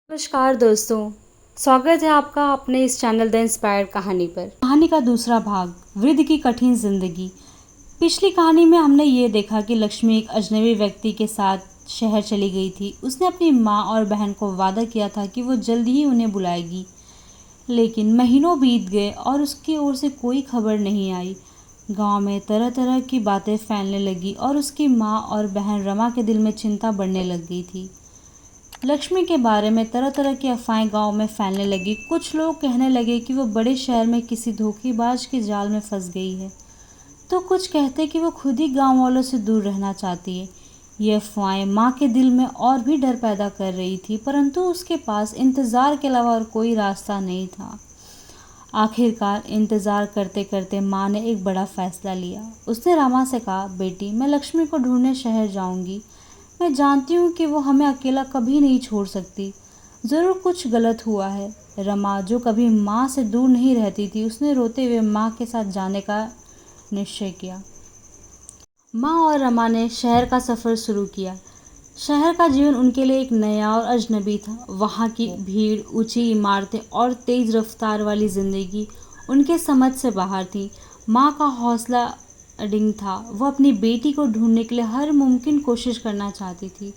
नमस्कार दोस्तों, स्वागत है आपका अपने इस चैनल द इंस्पायर्ड कहानी पर। कहानी का दूसरा भाग, वृद्ध की कठिन जिंदगी। पिछली कहानी में हमने ये देखा कि लक्ष्मी एक अजनबी व्यक्ति के साथ शहर चली गई थी। उसने अपनी माँ और बहन को वादा किया था कि वो जल्द ही उन्हें बुलाएगी, लेकिन महीनों बीत गए और उसकी ओर से कोई खबर नहीं आई। गांव में तरह तरह की बातें फैलने लगी और उसकी माँ और बहन रमा के दिल में चिंता बढ़ने लग गई थी। लक्ष्मी के बारे में तरह तरह की अफवाहें गांव में फैलने लगी। कुछ लोग कहने लगे कि वो बड़े शहर में किसी धोखेबाज के जाल में फंस गई है, तो कुछ कहते कि वो खुद ही गांव वालों से दूर रहना चाहती है। ये अफवाहें माँ के दिल में और भी डर पैदा कर रही थी, परंतु उसके पास इंतज़ार के अलावा और कोई रास्ता नहीं था। आखिरकार इंतज़ार करते करते माँ ने एक बड़ा फैसला लिया। उसने रमा से कहा, बेटी, मैं लक्ष्मी को ढूंढने शहर जाऊंगी। मैं जानती हूँ कि वो हमें अकेला कभी नहीं छोड़ सकती। ज़रूर कुछ गलत हुआ है। रमा, जो कभी माँ से दूर नहीं रहती थी, उसने रोते हुए माँ के साथ जाने का निश्चय किया। माँ और रमा ने शहर का सफ़र शुरू किया। शहर का जीवन उनके लिए एक नया और अजनबी था। वहाँ की भीड़, ऊंची इमारतें और तेज़ रफ्तार वाली ज़िंदगी उनके समझ से बाहर थी। माँ का हौसला अडिग था। वो अपनी बेटी को ढूंढने के लिए हर मुमकिन कोशिश करना चाहती थी।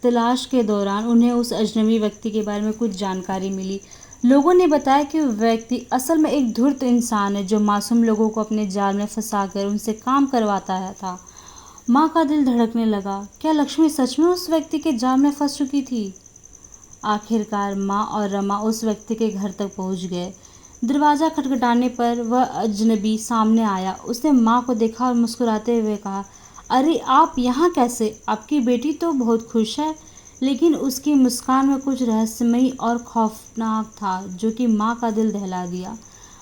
तलाश के दौरान उन्हें उस अजनबी व्यक्ति के बारे में कुछ जानकारी मिली। लोगों ने बताया कि वह व्यक्ति असल में एक धूर्त इंसान है जो मासूम लोगों को अपने जाल में फंसाकर उनसे काम करवाता था। माँ का दिल धड़कने लगा। क्या लक्ष्मी सच में उस व्यक्ति के जाल में फंस चुकी थी? आखिरकार माँ और रमा उस व्यक्ति के घर तक पहुँच गए। दरवाज़ा खटखटाने पर वह अजनबी सामने आया। उसने माँ को देखा और मुस्कुराते हुए कहा, अरे आप यहाँ कैसे? आपकी बेटी तो बहुत खुश है। लेकिन उसकी मुस्कान में कुछ रहस्यमयी और खौफनाक था, जो कि माँ का दिल दहला दिया।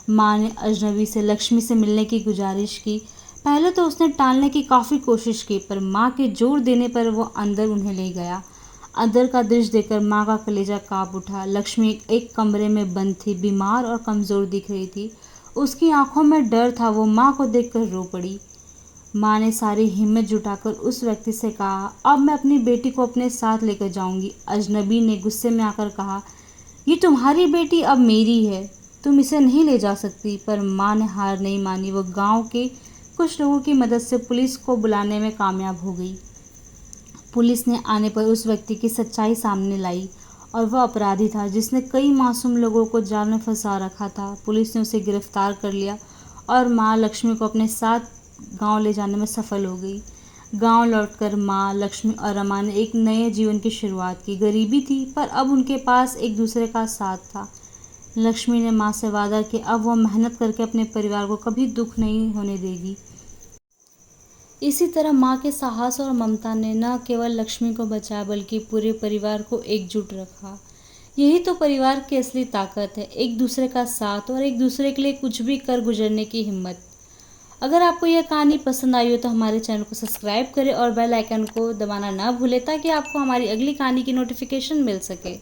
माँ ने अजनबी से लक्ष्मी से मिलने की गुजारिश की। पहले तो उसने टालने की काफ़ी कोशिश की, पर माँ के जोर देने पर वो अंदर उन्हें ले गया। अंदर का दृश्य देखकर माँ का कलेजा काँप उठा। लक्ष्मी एक कमरे में बंद थी, बीमार और कमज़ोर दिख रही थी। उसकी आंखों में डर था। वो माँ को देखकर रो पड़ी। माँ ने सारी हिम्मत जुटाकर उस व्यक्ति से कहा, अब मैं अपनी बेटी को अपने साथ लेकर जाऊंगी। अजनबी ने गुस्से में आकर कहा, ये तुम्हारी बेटी अब मेरी है, तुम इसे नहीं ले जा सकती। पर माँ ने हार नहीं मानी। वो गांव के कुछ लोगों की मदद से पुलिस को बुलाने में कामयाब हो गई। पुलिस ने आने पर उस व्यक्ति की सच्चाई सामने लाई, और वह अपराधी था जिसने कई मासूम लोगों को जाल में फंसा रखा था। पुलिस ने उसे गिरफ्तार कर लिया और माँ लक्ष्मी को अपने साथ गांव ले जाने में सफल हो गई। गांव लौटकर माँ, लक्ष्मी और रमा ने एक नए जीवन की शुरुआत की। गरीबी थी, पर अब उनके पास एक दूसरे का साथ था। लक्ष्मी ने माँ से वादा किया अब वह मेहनत करके अपने परिवार को कभी दुख नहीं होने देगी। इसी तरह माँ के साहस और ममता ने न केवल लक्ष्मी को बचाया, बल्कि पूरे परिवार को एकजुट रखा। यही तो परिवार की असली ताकत है, एक दूसरे का साथ और एक दूसरे के लिए कुछ भी कर गुजरने की हिम्मत। अगर आपको यह कहानी पसंद आई हो तो हमारे चैनल को सब्सक्राइब करें और बेल आइकन को दबाना ना भूलें, ताकि आपको हमारी अगली कहानी की नोटिफिकेशन मिल सके।